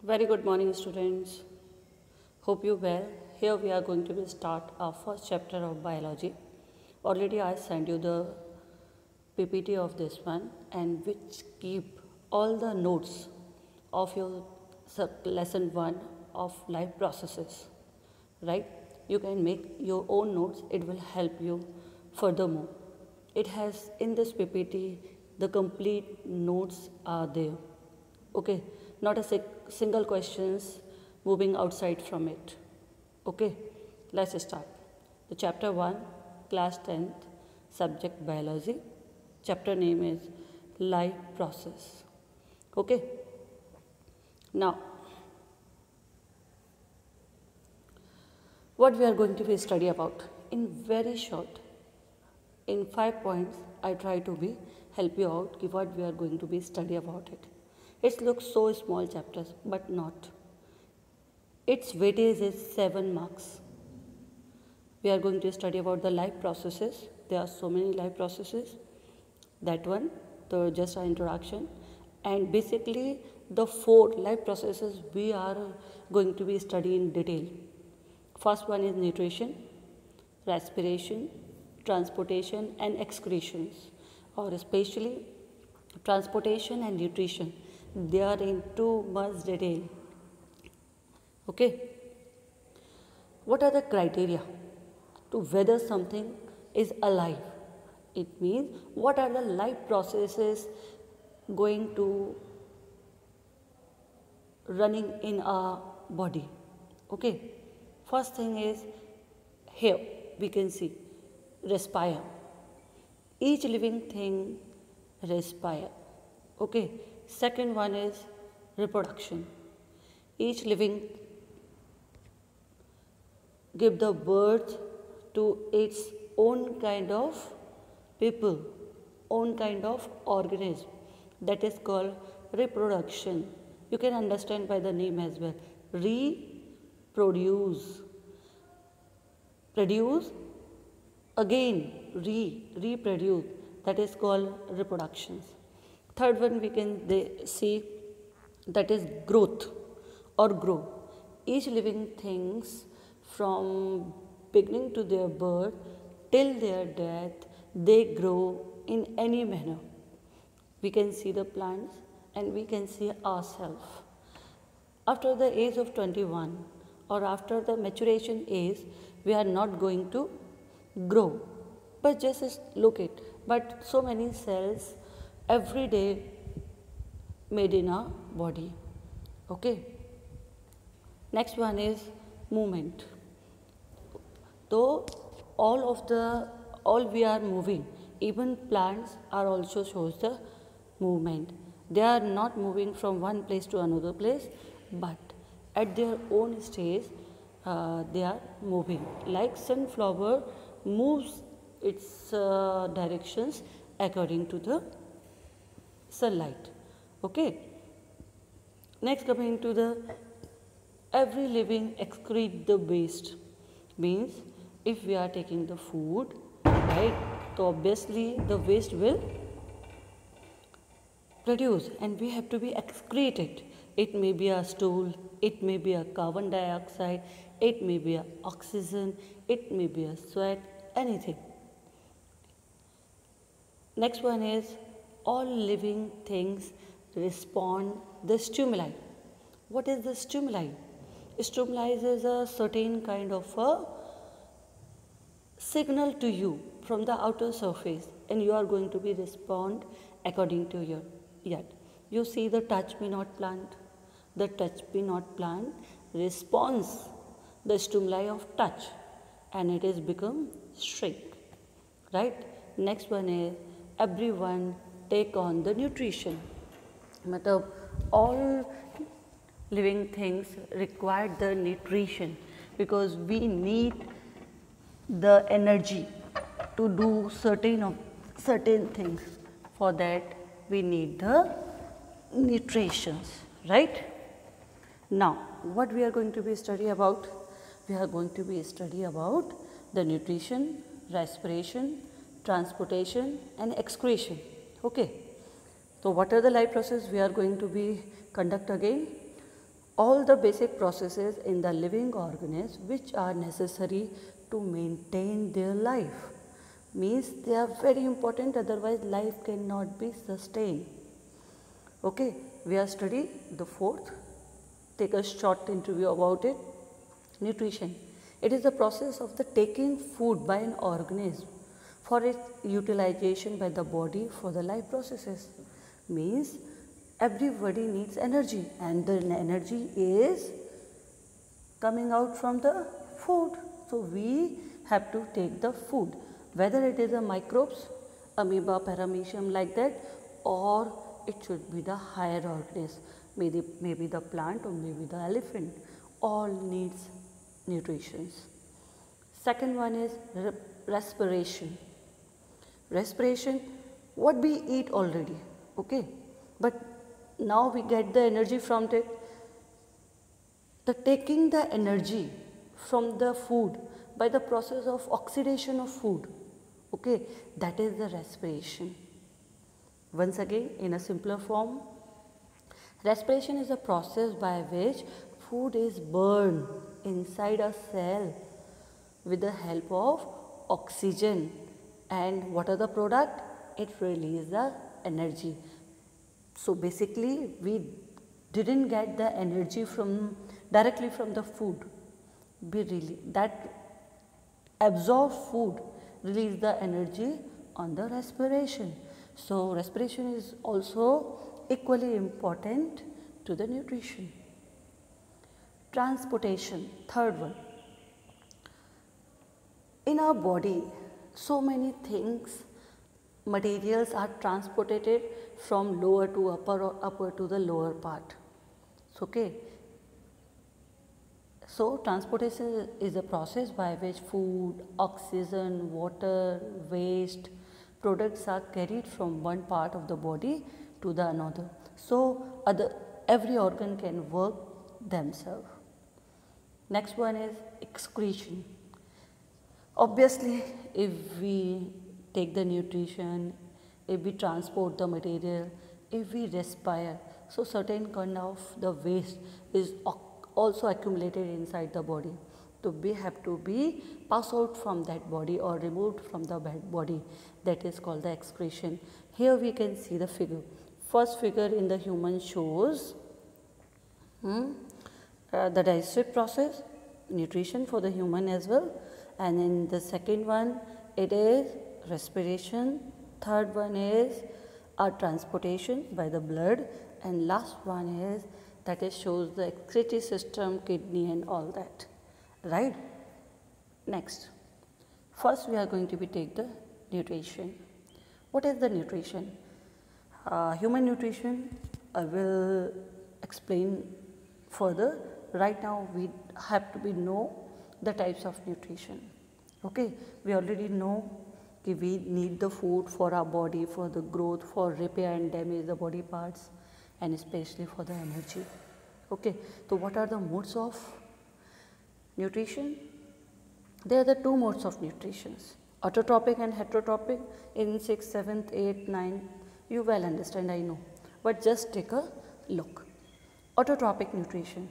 Very good morning, students. Hope you well. Here we are going to be start our first chapter of biology. Already I sent you the PPT of this one, and which keep all the notes of your lesson one of life processes. Right? You can make your own notes. It will help you furthermore. It has in this PPT the complete notes are there. Okay, not a single questions moving outside from it. Okay, let's start. The chapter 1, class 10th, subject biology. Chapter name is life process. Okay, now what we are going to be study about in very short, in 5 points, I try to be help you out. Give what we are going to be study about it. It looks so small chapters, but not. Its weightage is 7 marks. We are going to study about the life processes. There are so many life processes. That one, the just our introduction, and basically the 4 life processes we are going to be studying in detail. First one is nutrition, respiration, transportation, and excretions, or especially transportation and nutrition. They are in too much detail. Okay. What are the criteria to whether something is alive? It means what are the life processes going to running in our body. Okay. First thing is here we can see respire. Each living thing respire. Okay. Second one is reproduction. Each living give the birth to its own kind of people, own kind of organism. That is called reproduction. You can understand by the name as well. Reproduce. Produce again, reproduce. That is called reproductions. Third one we can see, that is growth or grow. Each living things from beginning to their birth till their death, they grow in any manner. We can see the plants and we can see ourselves. After the age of 21 or after the maturation age, we are not going to grow, but just look it. But so many cells every day made in our body. Okay. Next one is movement. Though all we are moving, even plants are also shows the movement. They are not moving from one place to another place, but at their own stage they are moving. Like sunflower moves its directions according to the sunlight. Okay. Next, coming to the every living excrete the waste. Means if we are taking the food, right, so obviously the waste will produce and we have to be excreted. It may be a stool, it may be a carbon dioxide, it may be a oxygen, it may be a sweat, anything. Next one is all living things respond the stimuli. What is the stimuli? Stimuli is a certain kind of a signal to you from the outer surface, and you are going to be respond according to your yet. You see the touch me not plant. The touch me not plant responds the stimuli of touch, and it is become shrink. Right? Next one is everyone take on the nutrition. Matlab all living things require the nutrition because we need the energy to do certain things. For that we need the nutritions, right? Now what we are going to be study about? We are going to be study about the nutrition, respiration, transportation and excretion. Okay. So what are the life process we are going to be conduct again? all the basic processes in the living organism which are necessary to maintain their life. Means they are very important, otherwise life cannot be sustained. Okay, we are studying the fourth. Take a short interview about it. Nutrition. It is the process of the taking food by an organism for its utilization by the body for the life processes. Means everybody needs energy, and the energy is coming out from the food. So we have to take the food, whether it is a microbes, amoeba, paramecium like that, or it should be the higher organism, maybe the plant or maybe the elephant, all needs nutrition. Second one is respiration. Respiration, what we eat already, okay, but now we get the energy from it. The taking the energy from the food by the process of oxidation of food, okay, that is the respiration. Once again, in a simpler form, respiration is a process by which food is burned inside a cell with the help of oxygen, and what are the product? It releases the energy. So basically we didn't get the energy directly from the food. That absorbed food release the energy on the respiration. So respiration is also equally important to the nutrition. Transportation, third one. In our body, so many things, materials are transported from lower to upper or upper to the lower part. Okay. So transportation is a process by which food, oxygen, water, waste, products are carried from one part of the body to the another. So every organ can work themselves. Next one is excretion. Obviously, if we take the nutrition, if we transport the material, if we respire, so certain kind of the waste is also accumulated inside the body. So we have to be passed out from that body or removed from the body. That is called the excretion. Here we can see the figure. First figure in the human shows the digestive process, nutrition for the human as well, and in the second one it is respiration, third one is our transportation by the blood, and last one is that it shows the excretory system, kidney and all that, right? Next, first we are going to take the nutrition. What is the nutrition? Human nutrition I will explain further. Right now we have to know the types of nutrition. Okay, we already know that we need the food for our body, for the growth, for repair and damage the body parts, and especially for the energy. Okay, so what are the modes of nutrition? There are the two modes of nutrition, autotrophic and heterotropic. In 6th, 7th, 8th, 9th, you well understand, I know, but just take a look. Autotrophic nutrition,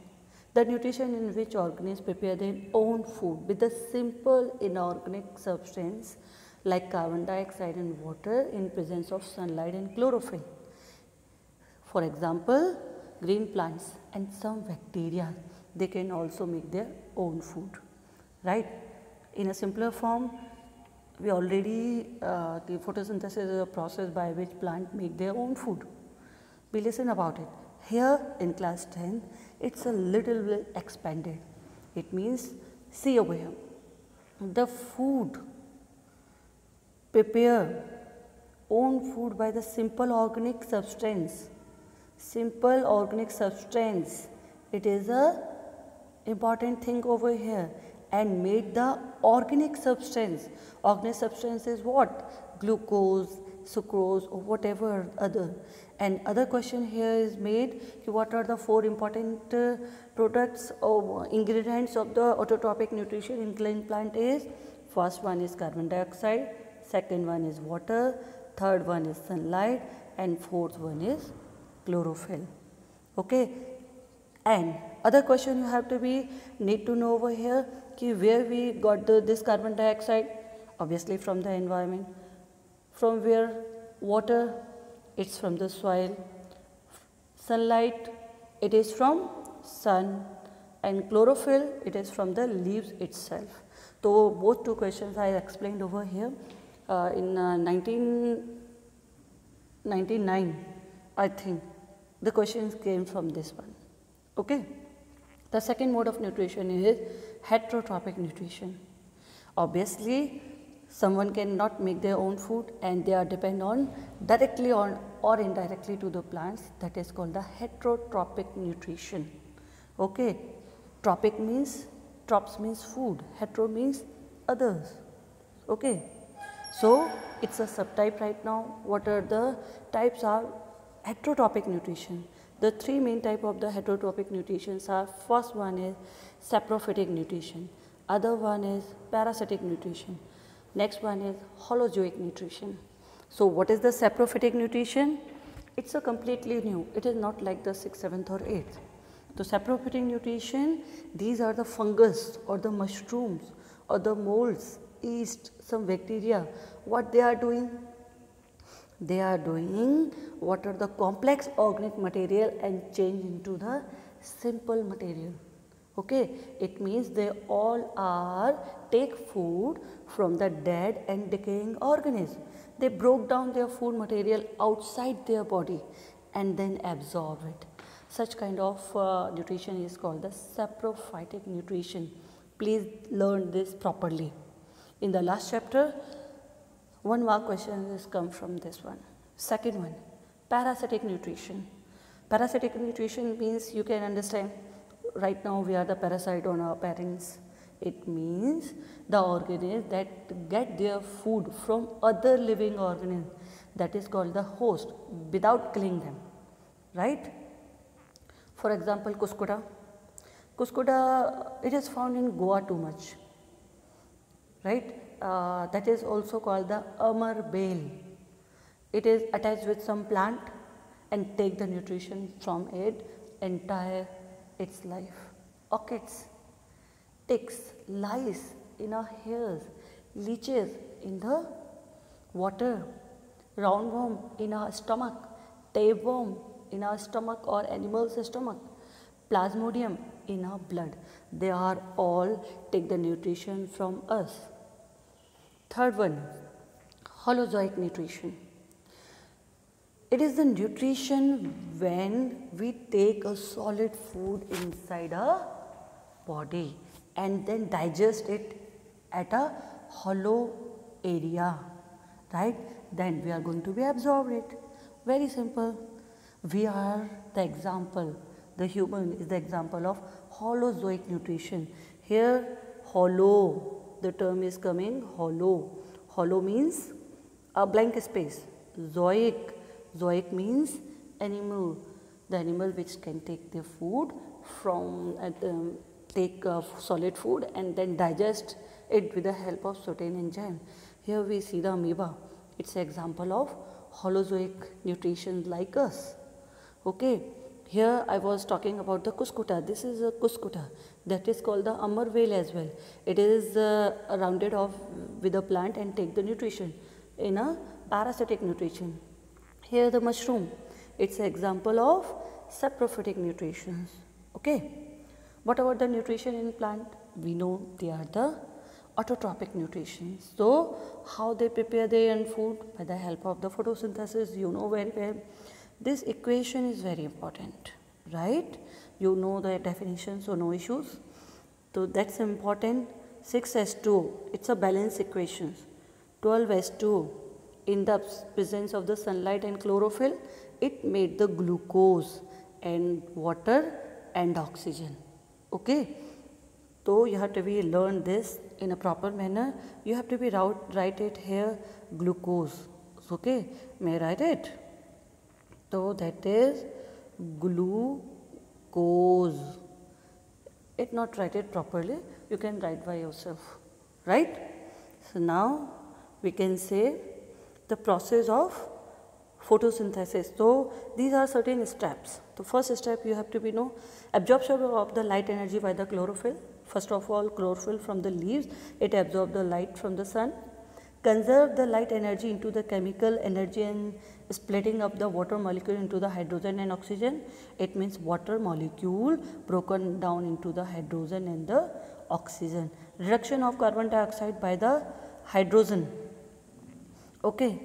the nutrition in which organisms prepare their own food with a simple inorganic substance like carbon dioxide and water in presence of sunlight and chlorophyll. For example, green plants and some bacteria, they can also make their own food, right? In a simpler form, we already, the photosynthesis is a process by which plants make their own food. We listen about it. Here in class 10, it's a little bit expanded. It means, see over here, the food, prepare own food by the simple organic substance. Simple organic substance, it is a important thing over here, and made the organic substance. Organic substance is what? Glucose, sucrose or whatever other. And other question here is made, what are the four important products or ingredients of the autotrophic nutrition in green plant is? First one is carbon dioxide, second one is water, third one is sunlight, and fourth one is chlorophyll. Okay, and Other question you have to be need to know over here, ki where we got this carbon dioxide? Obviously from the environment. From where? Water, it's from the soil. Sunlight, it is from sun. And chlorophyll, it is from the leaves itself. So both two questions I explained over here. In 1999, I think the questions came from this one. Okay. The second mode of nutrition is heterotrophic nutrition. Obviously, someone cannot make their own food and they are dependent on directly on or indirectly to the plants. That is called the heterotrophic nutrition. Okay. Tropic means, trops means food, hetero means others. Okay. So it's a subtype right now. What are the types are heterotrophic nutrition? The three main type of the heterotrophic nutritions are, first one is saprophytic nutrition, other one is parasitic nutrition, next one is holozoic nutrition. So what is the saprophytic nutrition? It's a completely new, it is not like the 6th, 7th or 8th. So saprophytic nutrition, these are the fungus or the mushrooms or the molds, yeast, some bacteria. What they are doing? They are doing what are the complex organic material and change into the simple material. Okay, it means they all are take food from the dead and decaying organism. They broke down their food material outside their body and then absorb it. Such kind of nutrition is called the saprophytic nutrition. Please learn this properly. In the last chapter, 1 mark question has come from this one. Second one, parasitic nutrition. Parasitic nutrition means you can understand right now we are the parasite on our parents. It means the organisms that get their food from other living organisms, that is called the host, without killing them, right? For example, cuscuta. Cuscuta, it is found in Goa too much, right? That is also called the amar bale. It is attached with some plant and take the nutrition from it entire its life. Orchids, ticks, lice in our hairs, leeches in the water, roundworm in our stomach, tapeworm in our stomach or animal's stomach, plasmodium in our blood. They are all take the nutrition from us. Third one, holozoic nutrition. It is the nutrition when we take a solid food inside our body and then digest it at a hollow area, right? Then we are going to be absorbed it. Very simple. We are the example, the human is the example of holozoic nutrition. Here hollow, the term is coming hollow. Hollow means a blank space. Zoic, zoic means animal, the animal which can take their food from take solid food and then digest it with the help of certain enzyme. Here we see the amoeba. It's an example of holozoic nutrition like us. Okay, here I was talking about the cuscuta. This is a cuscuta that is called the amar bale as well. It is rounded off with a plant and take the nutrition in a parasitic nutrition. Here the mushroom, it's an example of saprophytic nutrition. Okay, what about the nutrition in plant? We know they are the autotrophic nutrition. So how they prepare their own food? By the help of the photosynthesis, you know very well. This equation is very important, right? You know the definition, so no issues. So that's important. 6s2, it's a balanced equation. 12s2, in the presence of the sunlight and chlorophyll, it made the glucose and water and oxygen. Okay, so you have to be learn this in a proper manner. You have to be write it here glucose. Okay, may I write it? So that is glucose. It not write it properly, you can write by yourself, right? So now we can say the process of photosynthesis. So these are certain steps. The first step you have to be know absorption of the light energy by the chlorophyll. First of all, chlorophyll from the leaves, it absorbs the light from the sun. Conserve the light energy into the chemical energy and splitting up the water molecule into the hydrogen and oxygen. It means water molecule broken down into the hydrogen and the oxygen. Reduction of carbon dioxide by the hydrogen, okay,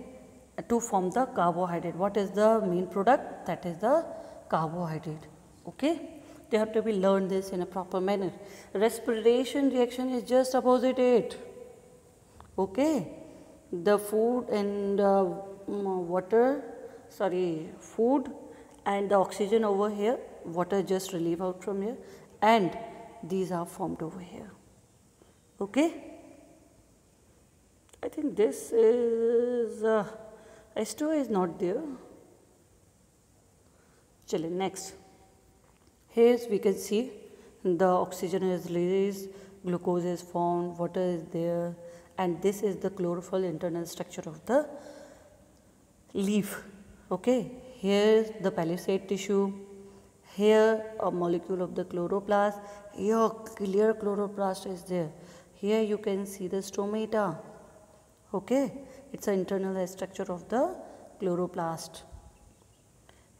to form the carbohydrate. What is the main product? That is the carbohydrate, okay. They have to be learned this in a proper manner. Respiration reaction is just opposite it, okay. The food and food and the oxygen over here, water just relieve out from here, and these are formed over here, okay. I think this is H2O is not there. Chale, next. Here we can see the oxygen is released, glucose is formed, water is there, and this is the chlorophyll internal structure of the leaf, okay. Here is the palisade tissue, here a molecule of the chloroplast, here clear chloroplast is there, here you can see the stomata, okay. It's an internal structure of the chloroplast.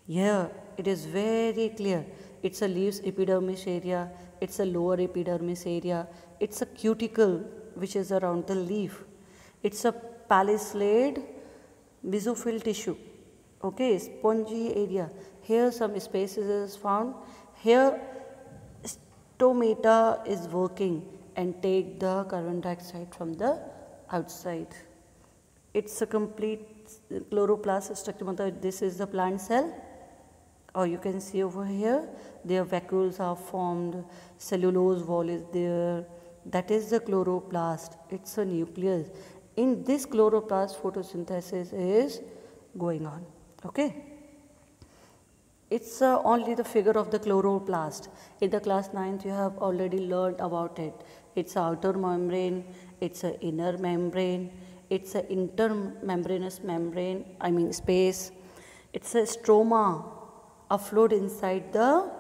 Here it is very clear. It's a leaves epidermis area, it's a lower epidermis area, it's a cuticle which is around the leaf, it's a palisade mesophyll tissue, okay, spongy area. Here some spaces is found, here stomata is working and take the carbon dioxide from the outside. It's a complete chloroplast structure. This is the plant cell, or you can see over here their vacuoles are formed, cellulose wall is there, that is the chloroplast. It's a nucleus. In this chloroplast photosynthesis is going on, okay. It's only the figure of the chloroplast. In the class 9th you have already learned about it. It's an outer membrane, it's an inner membrane, it's an intermembranous membrane, space. It's a stroma afloat inside the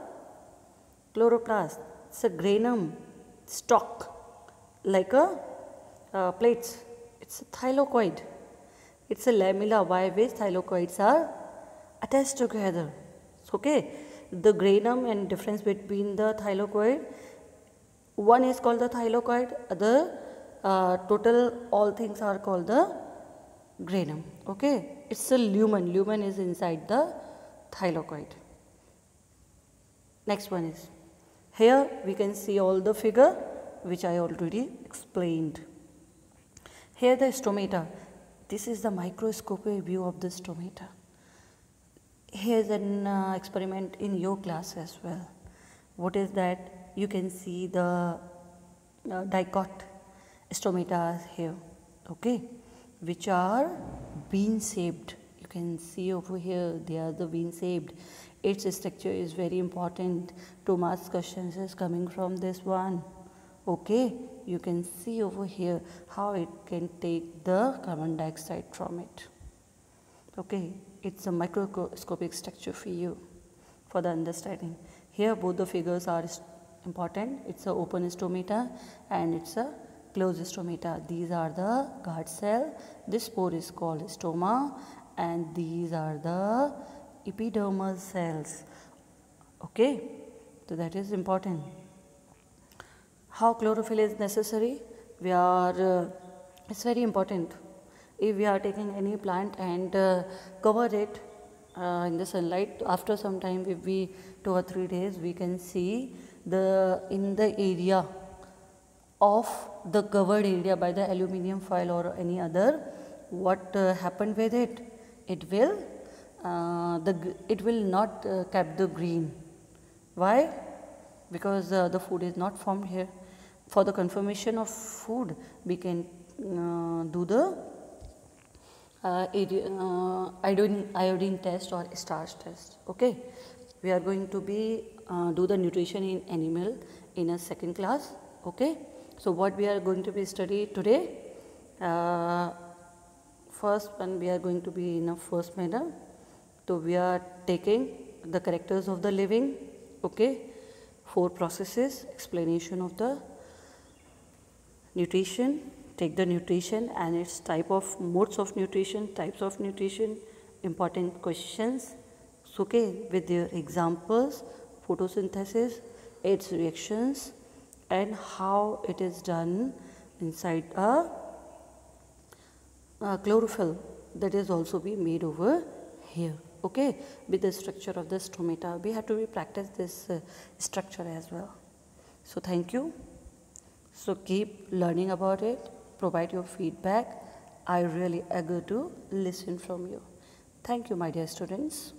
chloroplast. It's a granum stalk like a plates. It's a thylakoid. It's a lamella by which thylakoids are attached together. Okay, the granum and difference between the thylakoid, one is called the thylakoid, other total all things are called the granum, okay. It's a lumen, lumen is inside the thylakoid. Next one is, here we can see all the figure which I already explained. Here the stomata, this is the microscopic view of the stomata. Here's an experiment in your class as well. What is that? You can see the dicot stomata here, okay, which are bean shaped. You can see over here they are the bean shaped. Its structure is very important. 2 marks questions is coming from this one, okay. You can see over here how it can take the carbon dioxide from it, okay. It's a microscopic structure for you for the understanding. Here both the figures are important. It's a open stomata and it's a closed stomata. These are the guard cell. This pore is called stoma and these are the epidermal cells, okay. So that is important. How chlorophyll is necessary? It's very important. If we are taking any plant and cover it in the sunlight, after some time, if we 2 or 3 days, we can see in the area of the covered area by the aluminium foil or any other, what happened with it? It will not cap the green. Why? Because the food is not formed here. For the confirmation of food, we can do the iodine test or starch test, okay. We are going to be do the nutrition in animal in a second class, okay. So what we are going to be study today, first one we are going to be in a first manner, So we are taking the characters of the living, okay, 4 processes, explanation of the nutrition, take the nutrition and its type of modes of nutrition, types of nutrition, important questions, so, okay, with their examples, photosynthesis, its reactions and how it is done inside a chlorophyll that is also be made over here, okay, with the structure of the stomata. We have to practice this structure as well. So thank you. So keep learning about it, provide your feedback. I really eager to listen from you. Thank you, my dear students.